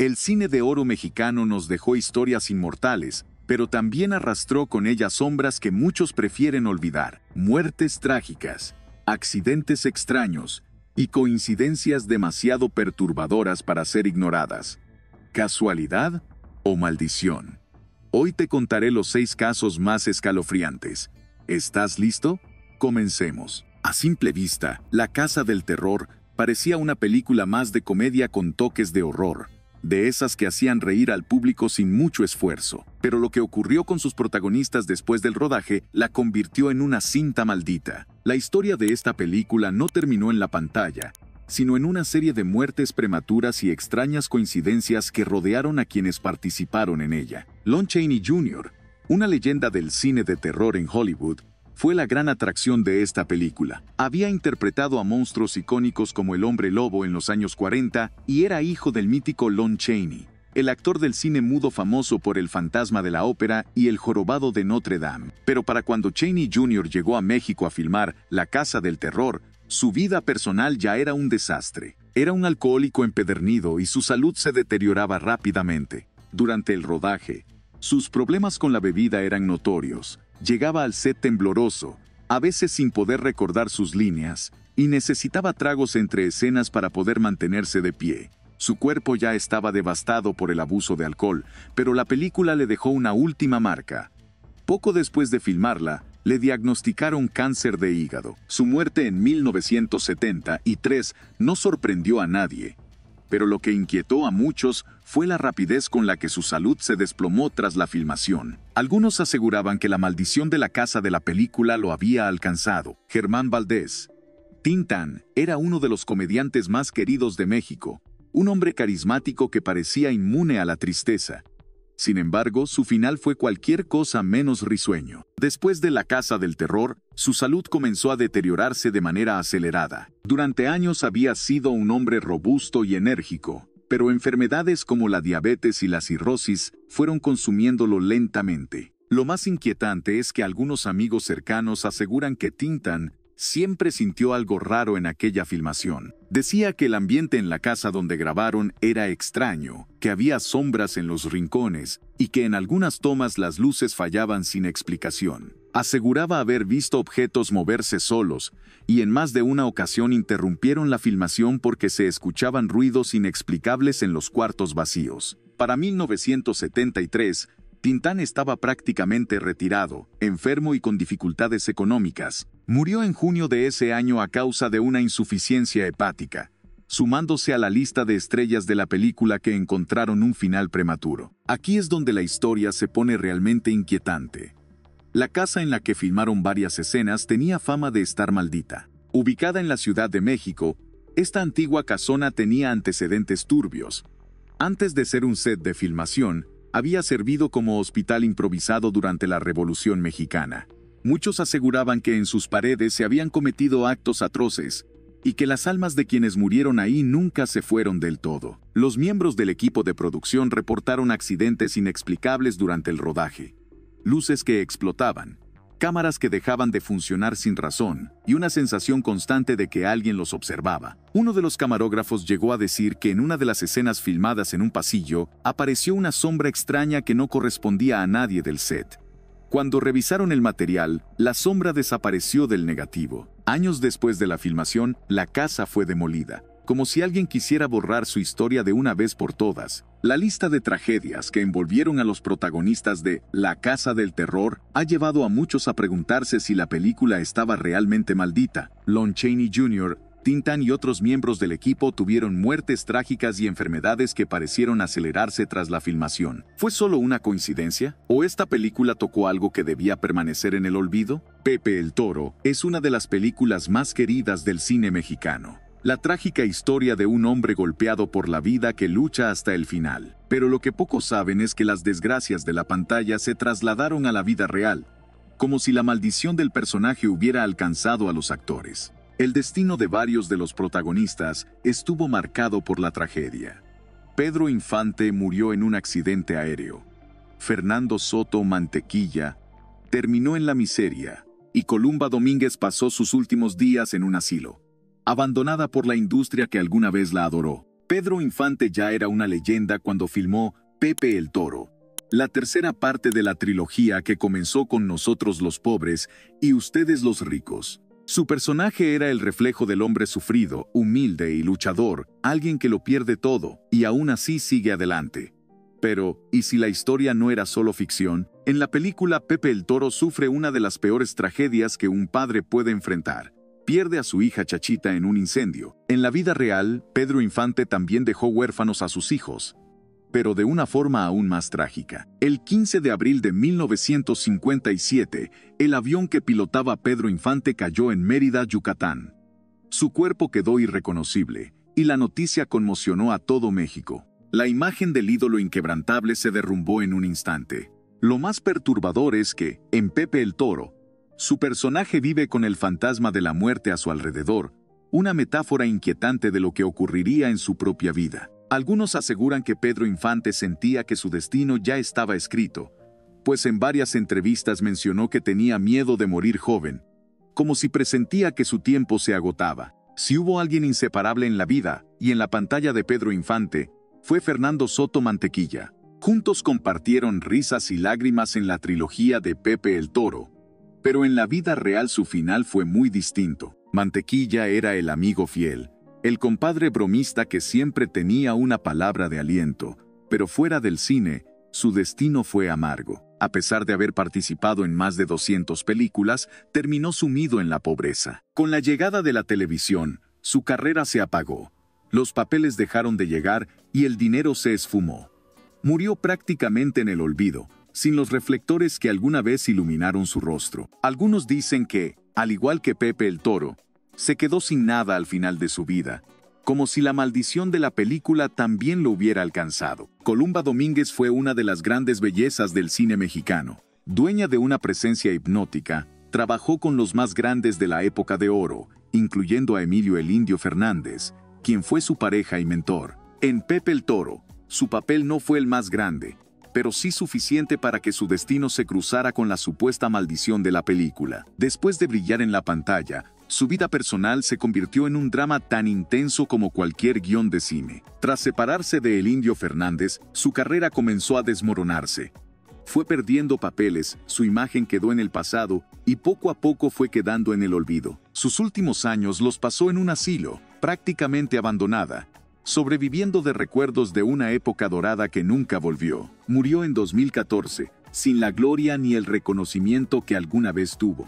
El cine de oro mexicano nos dejó historias inmortales, pero también arrastró con ellas sombras que muchos prefieren olvidar, muertes trágicas, accidentes extraños y coincidencias demasiado perturbadoras para ser ignoradas. ¿Casualidad o maldición? Hoy te contaré los 6 casos más escalofriantes. ¿Estás listo? Comencemos. A simple vista, La Casa del Terror parecía una película más de comedia con toques de horror, de esas que hacían reír al público sin mucho esfuerzo. Pero lo que ocurrió con sus protagonistas después del rodaje la convirtió en una cinta maldita. La historia de esta película no terminó en la pantalla, sino en una serie de muertes prematuras y extrañas coincidencias que rodearon a quienes participaron en ella. Lon Chaney Jr., una leyenda del cine de terror en Hollywood, fue la gran atracción de esta película. Había interpretado a monstruos icónicos como el Hombre Lobo en los años 40 y era hijo del mítico Lon Chaney, el actor del cine mudo famoso por El Fantasma de la Ópera y El Jorobado de Notre Dame. Pero para cuando Chaney Jr. llegó a México a filmar La Casa del Terror, su vida personal ya era un desastre. Era un alcohólico empedernido y su salud se deterioraba rápidamente. Durante el rodaje, sus problemas con la bebida eran notorios. Llegaba al set tembloroso, a veces sin poder recordar sus líneas, y necesitaba tragos entre escenas para poder mantenerse de pie. Su cuerpo ya estaba devastado por el abuso de alcohol, pero la película le dejó una última marca. Poco después de filmarla, le diagnosticaron cáncer de hígado. Su muerte en 1973 no sorprendió a nadie, pero lo que inquietó a muchos fue la rapidez con la que su salud se desplomó tras la filmación. Algunos aseguraban que la maldición de la casa de la película lo había alcanzado. Germán Valdés, Tintán, era uno de los comediantes más queridos de México, un hombre carismático que parecía inmune a la tristeza. Sin embargo, su final fue cualquier cosa menos risueño. Después de La Casa del Terror, su salud comenzó a deteriorarse de manera acelerada. Durante años había sido un hombre robusto y enérgico, pero enfermedades como la diabetes y la cirrosis fueron consumiéndolo lentamente. Lo más inquietante es que algunos amigos cercanos aseguran que Tintán siempre sintió algo raro en aquella filmación. Decía que el ambiente en la casa donde grabaron era extraño, que había sombras en los rincones y que en algunas tomas las luces fallaban sin explicación. Aseguraba haber visto objetos moverse solos y en más de una ocasión interrumpieron la filmación porque se escuchaban ruidos inexplicables en los cuartos vacíos. Para 1973, Tintán estaba prácticamente retirado, enfermo y con dificultades económicas. Murió en junio de ese año a causa de una insuficiencia hepática, sumándose a la lista de estrellas de la película que encontraron un final prematuro. Aquí es donde la historia se pone realmente inquietante. La casa en la que filmaron varias escenas tenía fama de estar maldita. Ubicada en la Ciudad de México, esta antigua casona tenía antecedentes turbios. Antes de ser un set de filmación, había servido como hospital improvisado durante la Revolución Mexicana. Muchos aseguraban que en sus paredes se habían cometido actos atroces y que las almas de quienes murieron ahí nunca se fueron del todo. Los miembros del equipo de producción reportaron accidentes inexplicables durante el rodaje. Luces que explotaban, cámaras que dejaban de funcionar sin razón y una sensación constante de que alguien los observaba. Uno de los camarógrafos llegó a decir que en una de las escenas filmadas en un pasillo apareció una sombra extraña que no correspondía a nadie del set. Cuando revisaron el material, la sombra desapareció del negativo. Años después de la filmación, la casa fue demolida, como si alguien quisiera borrar su historia de una vez por todas. La lista de tragedias que envolvieron a los protagonistas de La Casa del Terror ha llevado a muchos a preguntarse si la película estaba realmente maldita. Lon Chaney Jr., Tintán y otros miembros del equipo tuvieron muertes trágicas y enfermedades que parecieron acelerarse tras la filmación. ¿Fue solo una coincidencia? ¿O esta película tocó algo que debía permanecer en el olvido? Pepe el Toro es una de las películas más queridas del cine mexicano. La trágica historia de un hombre golpeado por la vida que lucha hasta el final. Pero lo que pocos saben es que las desgracias de la pantalla se trasladaron a la vida real, como si la maldición del personaje hubiera alcanzado a los actores. El destino de varios de los protagonistas estuvo marcado por la tragedia. Pedro Infante murió en un accidente aéreo. Fernando Soto Mantequilla terminó en la miseria, y Columba Domínguez pasó sus últimos días en un asilo, abandonada por la industria que alguna vez la adoró. Pedro Infante ya era una leyenda cuando filmó Pepe el Toro, la tercera parte de la trilogía que comenzó con Nosotros los pobres y Ustedes los ricos. Su personaje era el reflejo del hombre sufrido, humilde y luchador, alguien que lo pierde todo y aún así sigue adelante. Pero, ¿y si la historia no era solo ficción? En la película Pepe el Toro sufre una de las peores tragedias que un padre puede enfrentar. Pierde a su hija Chachita en un incendio. En la vida real, Pedro Infante también dejó huérfanos a sus hijos, pero de una forma aún más trágica. El 15 de abril de 1957, el avión que pilotaba Pedro Infante cayó en Mérida, Yucatán. Su cuerpo quedó irreconocible, y la noticia conmocionó a todo México. La imagen del ídolo inquebrantable se derrumbó en un instante. Lo más perturbador es que, en Pepe el Toro, su personaje vive con el fantasma de la muerte a su alrededor, una metáfora inquietante de lo que ocurriría en su propia vida. Algunos aseguran que Pedro Infante sentía que su destino ya estaba escrito, pues en varias entrevistas mencionó que tenía miedo de morir joven, como si presentía que su tiempo se agotaba. Si hubo alguien inseparable en la vida y en la pantalla de Pedro Infante, fue Fernando Soto Mantequilla. Juntos compartieron risas y lágrimas en la trilogía de Pepe el Toro, pero en la vida real su final fue muy distinto. Mantequilla era el amigo fiel, el compadre bromista que siempre tenía una palabra de aliento, pero fuera del cine, su destino fue amargo. A pesar de haber participado en más de 200 películas, terminó sumido en la pobreza. Con la llegada de la televisión, su carrera se apagó. Los papeles dejaron de llegar y el dinero se esfumó. Murió prácticamente en el olvido, sin los reflectores que alguna vez iluminaron su rostro. Algunos dicen que, al igual que Pepe el Toro, se quedó sin nada al final de su vida, como si la maldición de la película también lo hubiera alcanzado. Columba Domínguez fue una de las grandes bellezas del cine mexicano. Dueña de una presencia hipnótica, trabajó con los más grandes de la época de oro, incluyendo a Emilio el Indio Fernández, quien fue su pareja y mentor. En Pepe el Toro, su papel no fue el más grande, pero sí suficiente para que su destino se cruzara con la supuesta maldición de la película. Después de brillar en la pantalla, su vida personal se convirtió en un drama tan intenso como cualquier guión de cine. Tras separarse de El Indio Fernández, su carrera comenzó a desmoronarse. Fue perdiendo papeles, su imagen quedó en el pasado y poco a poco fue quedando en el olvido. Sus últimos años los pasó en un asilo, prácticamente abandonada, sobreviviendo de recuerdos de una época dorada que nunca volvió. Murió en 2014, sin la gloria ni el reconocimiento que alguna vez tuvo.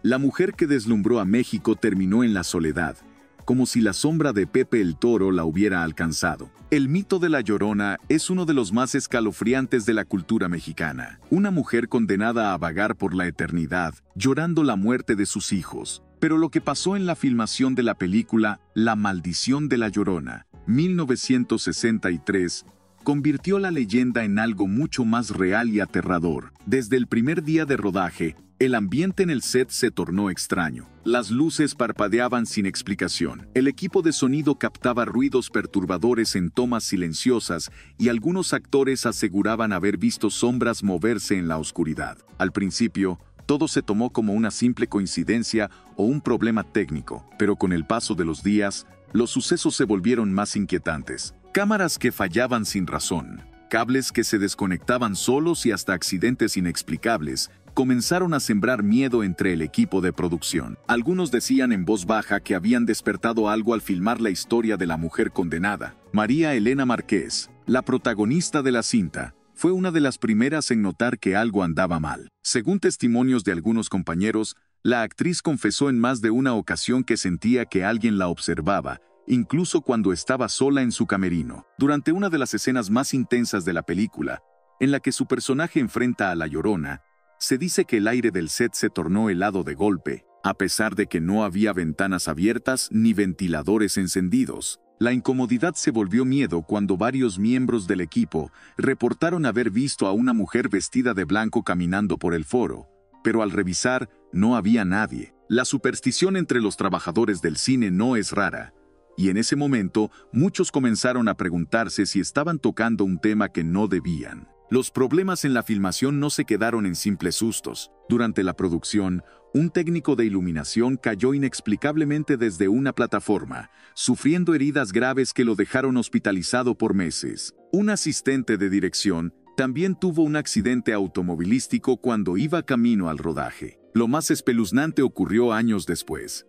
La mujer que deslumbró a México terminó en la soledad, como si la sombra de Pepe el Toro la hubiera alcanzado. El mito de La Llorona es uno de los más escalofriantes de la cultura mexicana. Una mujer condenada a vagar por la eternidad, llorando la muerte de sus hijos. Pero lo que pasó en la filmación de la película La Maldición de La Llorona, 1963, convirtió la leyenda en algo mucho más real y aterrador. Desde el primer día de rodaje, el ambiente en el set se tornó extraño. Las luces parpadeaban sin explicación. El equipo de sonido captaba ruidos perturbadores en tomas silenciosas y algunos actores aseguraban haber visto sombras moverse en la oscuridad. Al principio, todo se tomó como una simple coincidencia o un problema técnico, pero con el paso de los días, los sucesos se volvieron más inquietantes. Cámaras que fallaban sin razón, cables que se desconectaban solos y hasta accidentes inexplicables comenzaron a sembrar miedo entre el equipo de producción. Algunos decían en voz baja que habían despertado algo al filmar la historia de la mujer condenada. María Elena Márquez, la protagonista de la cinta, fue una de las primeras en notar que algo andaba mal. Según testimonios de algunos compañeros, la actriz confesó en más de una ocasión que sentía que alguien la observaba, incluso cuando estaba sola en su camerino. Durante una de las escenas más intensas de la película, en la que su personaje enfrenta a La Llorona, se dice que el aire del set se tornó helado de golpe, a pesar de que no había ventanas abiertas ni ventiladores encendidos. La incomodidad se volvió miedo cuando varios miembros del equipo reportaron haber visto a una mujer vestida de blanco caminando por el foro, pero al revisar no había nadie. La superstición entre los trabajadores del cine no es rara, y en ese momento muchos comenzaron a preguntarse si estaban tocando un tema que no debían. Los problemas en la filmación no se quedaron en simples sustos. Durante la producción, Un técnico de iluminación cayó inexplicablemente desde una plataforma, sufriendo heridas graves que lo dejaron hospitalizado por meses. Un asistente de dirección también tuvo un accidente automovilístico cuando iba camino al rodaje. Lo más espeluznante ocurrió años después.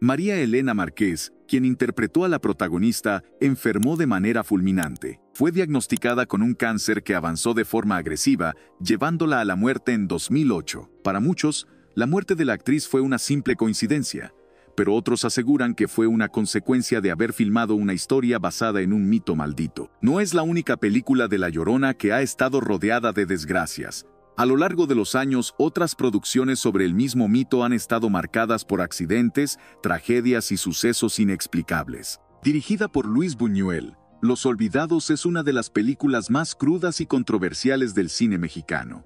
María Elena Márquez, quien interpretó a la protagonista, enfermó de manera fulminante. Fue diagnosticada con un cáncer que avanzó de forma agresiva, llevándola a la muerte en 2008. Para muchos, la muerte de la actriz fue una simple coincidencia, pero otros aseguran que fue una consecuencia de haber filmado una historia basada en un mito maldito. No es la única película de La Llorona que ha estado rodeada de desgracias. A lo largo de los años, otras producciones sobre el mismo mito han estado marcadas por accidentes, tragedias y sucesos inexplicables. Dirigida por Luis Buñuel, Los Olvidados es una de las películas más crudas y controversiales del cine mexicano.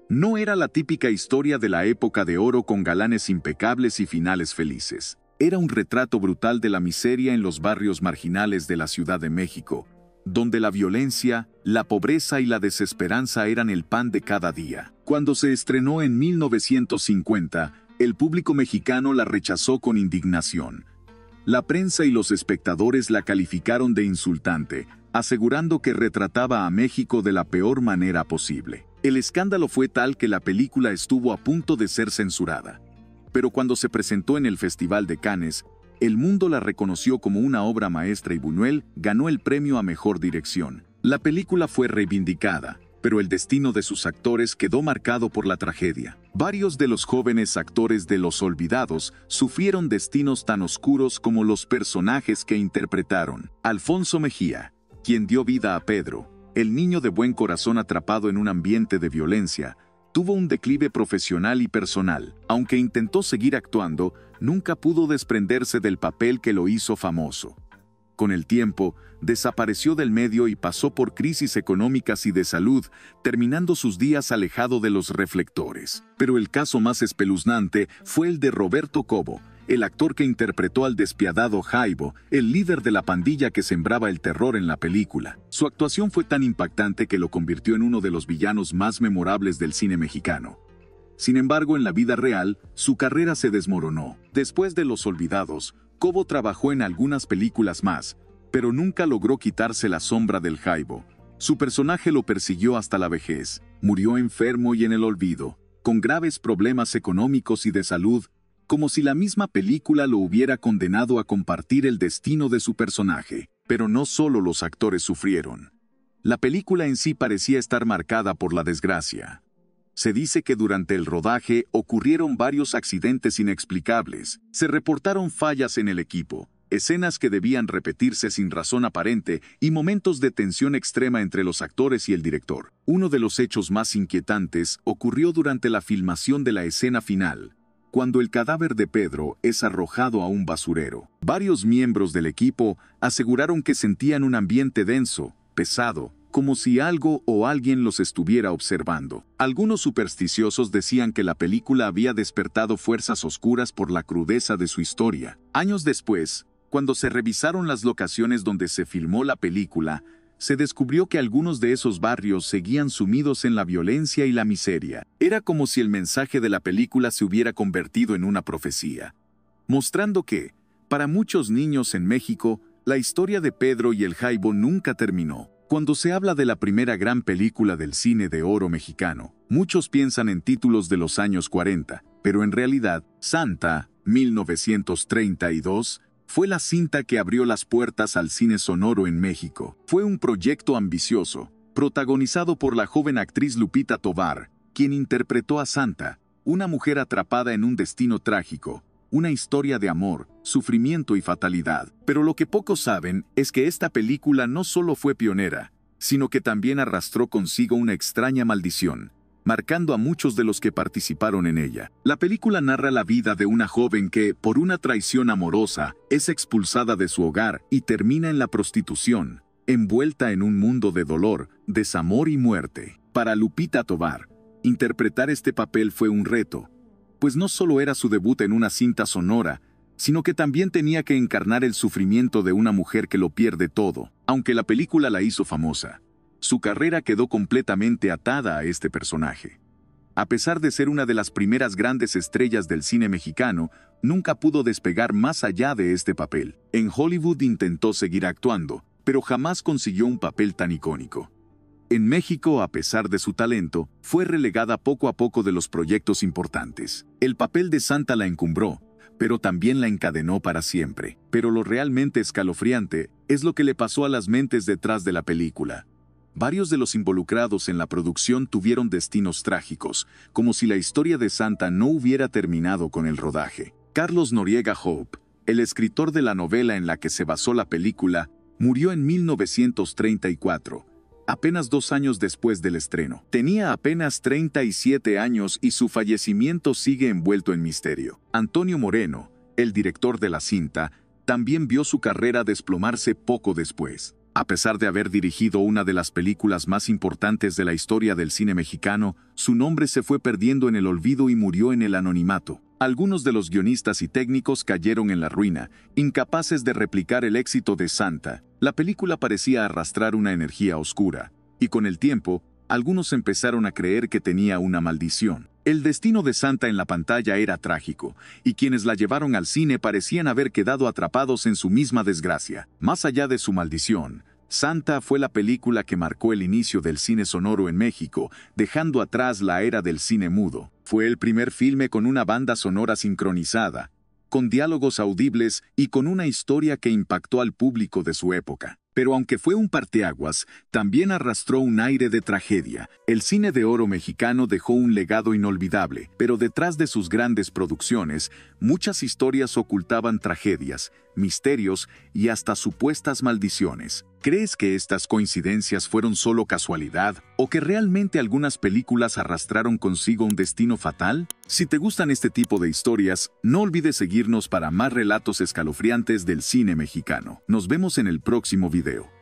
No era la típica historia de la época de oro con galanes impecables y finales felices. Era un retrato brutal de la miseria en los barrios marginales de la Ciudad de México, donde la violencia, la pobreza y la desesperanza eran el pan de cada día. Cuando se estrenó en 1950, el público mexicano la rechazó con indignación. La prensa y los espectadores la calificaron de insultante, asegurando que retrataba a México de la peor manera posible. El escándalo fue tal que la película estuvo a punto de ser censurada. Pero cuando se presentó en el Festival de Cannes, el mundo la reconoció como una obra maestra y Buñuel ganó el premio a Mejor Dirección. La película fue reivindicada, pero el destino de sus actores quedó marcado por la tragedia. Varios de los jóvenes actores de Los Olvidados sufrieron destinos tan oscuros como los personajes que interpretaron. Alfonso Mejía, quien dio vida a Pedro, el niño de buen corazón atrapado en un ambiente de violencia, tuvo un declive profesional y personal. Aunque intentó seguir actuando, nunca pudo desprenderse del papel que lo hizo famoso. Con el tiempo, desapareció del medio y pasó por crisis económicas y de salud, terminando sus días alejado de los reflectores. Pero el caso más espeluznante fue el de Roberto Cobo, el actor que interpretó al despiadado Jaibo, el líder de la pandilla que sembraba el terror en la película. Su actuación fue tan impactante que lo convirtió en uno de los villanos más memorables del cine mexicano. Sin embargo, en la vida real, su carrera se desmoronó. Después de Los Olvidados, Cobo trabajó en algunas películas más, pero nunca logró quitarse la sombra del Jaibo. Su personaje lo persiguió hasta la vejez, murió enfermo y en el olvido, con graves problemas económicos y de salud, como si la misma película lo hubiera condenado a compartir el destino de su personaje. Pero no solo los actores sufrieron. La película en sí parecía estar marcada por la desgracia. Se dice que durante el rodaje ocurrieron varios accidentes inexplicables. Se reportaron fallas en el equipo, escenas que debían repetirse sin razón aparente y momentos de tensión extrema entre los actores y el director. Uno de los hechos más inquietantes ocurrió durante la filmación de la escena final, cuando el cadáver de Pedro es arrojado a un basurero. Varios miembros del equipo aseguraron que sentían un ambiente denso, pesado, como si algo o alguien los estuviera observando. Algunos supersticiosos decían que la película había despertado fuerzas oscuras por la crudeza de su historia. Años después, cuando se revisaron las locaciones donde se filmó la película, se descubrió que algunos de esos barrios seguían sumidos en la violencia y la miseria. Era como si el mensaje de la película se hubiera convertido en una profecía, mostrando que, para muchos niños en México, la historia de Pedro y el Jaibo nunca terminó. Cuando se habla de la primera gran película del cine de oro mexicano, muchos piensan en títulos de los años 40, pero en realidad, Santa, 1932, fue la cinta que abrió las puertas al cine sonoro en México. Fue un proyecto ambicioso, protagonizado por la joven actriz Lupita Tovar, quien interpretó a Santa, una mujer atrapada en un destino trágico, una historia de amor, sufrimiento y fatalidad. Pero lo que pocos saben es que esta película no solo fue pionera, sino que también arrastró consigo una extraña maldición, marcando a muchos de los que participaron en ella. La película narra la vida de una joven que, por una traición amorosa, es expulsada de su hogar y termina en la prostitución, envuelta en un mundo de dolor, desamor y muerte. Para Lupita Tovar, interpretar este papel fue un reto, pues no solo era su debut en una cinta sonora, sino que también tenía que encarnar el sufrimiento de una mujer que lo pierde todo. Aunque la película la hizo famosa, su carrera quedó completamente atada a este personaje. A pesar de ser una de las primeras grandes estrellas del cine mexicano, nunca pudo despegar más allá de este papel. En Hollywood intentó seguir actuando, pero jamás consiguió un papel tan icónico. En México, a pesar de su talento, fue relegada poco a poco de los proyectos importantes. El papel de Santa la encumbró, pero también la encadenó para siempre. Pero lo realmente escalofriante es lo que le pasó a las mentes detrás de la película. Varios de los involucrados en la producción tuvieron destinos trágicos, como si la historia de Santa no hubiera terminado con el rodaje. Carlos Noriega Hope, el escritor de la novela en la que se basó la película, murió en 1934. Apenas 2 años después del estreno. Tenía apenas 37 años y su fallecimiento sigue envuelto en misterio. Antonio Moreno, el director de la cinta, también vio su carrera desplomarse poco después. A pesar de haber dirigido una de las películas más importantes de la historia del cine mexicano, su nombre se fue perdiendo en el olvido y murió en el anonimato. Algunos de los guionistas y técnicos cayeron en la ruina, incapaces de replicar el éxito de Santa. La película parecía arrastrar una energía oscura, y con el tiempo, algunos empezaron a creer que tenía una maldición. El destino de Santa en la pantalla era trágico, y quienes la llevaron al cine parecían haber quedado atrapados en su misma desgracia. Más allá de su maldición, Santa fue la película que marcó el inicio del cine sonoro en México, dejando atrás la era del cine mudo. Fue el primer filme con una banda sonora sincronizada, con diálogos audibles y con una historia que impactó al público de su época. Pero aunque fue un parteaguas, también arrastró un aire de tragedia. El cine de oro mexicano dejó un legado inolvidable, pero detrás de sus grandes producciones, muchas historias ocultaban tragedias, misterios y hasta supuestas maldiciones. ¿Crees que estas coincidencias fueron solo casualidad o que realmente algunas películas arrastraron consigo un destino fatal? Si te gustan este tipo de historias, no olvides seguirnos para más relatos escalofriantes del cine mexicano. Nos vemos en el próximo video.